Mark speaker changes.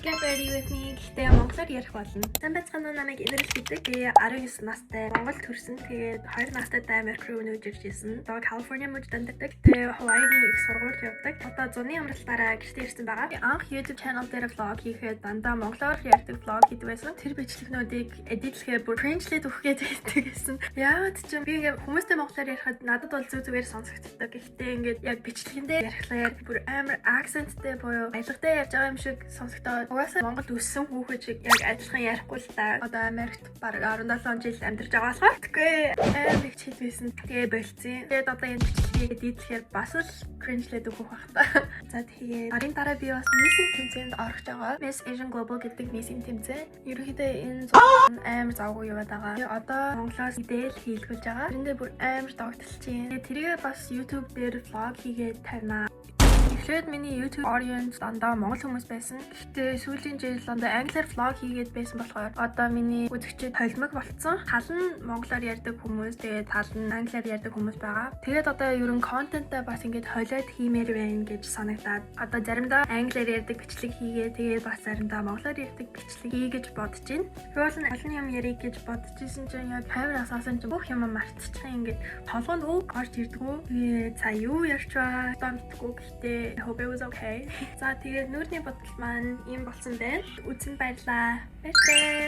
Speaker 1: Get ready with me. Гэхдээ монголоор ярих болно. Сайн байцгаана уу, намайг Инэрл гэдэг. Би 19 настай Монголд төрсөн. Тэгээд 20 настайдаа Америк руу өнөөж ирж ирсэн. Одоо Калифорни мужид амьдардаг. Тэгээд Хавайгийн их сургуульд явдаг. Одоо зуны амралтаараа гэртээ ирсэн байгаа. Би анх YouTube channel дээр vlog хийхэд дандаа монголоор ярьдаг vlog хийдэг байсан. Тэр бичлэгнүүдийг эдитлэхээр бүр cringe-лээд өгөхгээд байдаг гэсэн. Яагаад ч юм би ингээ хүмүүстэй монголоор ярихад надад бол зүгээр сонсогддог. Гэхдээ ингээд яг бичлэгэндээ ярихлаар бүр амар акценттэй буюу аялгатай ярьж байгаа юм шиг сонсогдоод угаасаа Монголд өссөн хүүхэд шиг яг адилхан ярихгүй л та. Одоо Америкт бараг 17 жил амьдарч байгаа болохоор тэггүй амар их чилвэсэн. Тэгээ болцсон. Тэгээд одоо энэ бичлэгийг эдитлэхээр бас л cringe-лээд өгөх байх та. За тэгээд арын дараа би бас миссинг тэмцээнд орох байгаа. Miss Asian Global гэдэг миссинг тэмцээн. Ерөнхийдөө энэ амар завгүй яваад байгаа. Тэгээ одоо Монголоос идэл хийлгүүлж байгаа. Тэрэндээ бүр амар догтлж байна. Тэгээ тэргээ бас YouTube дээр vlog хийгээд тавина. Эхлээд миний YouTube audience дандаа монгол хүмүүс байсан. Гэхдээ сүүлийн жил дандаа англиар vlog хийгээд байсан болохоор одоо миний үзэгчид холимог болцсон. Тал нь монголоор ярьдаг хүмүүс, тэгээд тал нь англиар ярьдаг хүмүүс байгаа. Тэгээд одоо ерөн контентаа бас ингэж холиод хиймээр байна гэж санагдаад одоо заримдаа англиар ярьдаг бичлэг хийгээ, тэгээд бас заримдаа монголоор ярьдаг бичлэг хий гэж бодож байна. Тэгвэл олон юм ярих гэж бодож исэн чинь яг камер асаасан чинь бүх юм мартчихсан. Ингэж толгойд үг орж ирдэггүй. За юу ярьж байгаа мэдгүй гэхдээ I hope it was okay. За тэгээд нүүрний бодол маань ийм болсон байна. Үзсэн баярлалаа. Баярлалаа.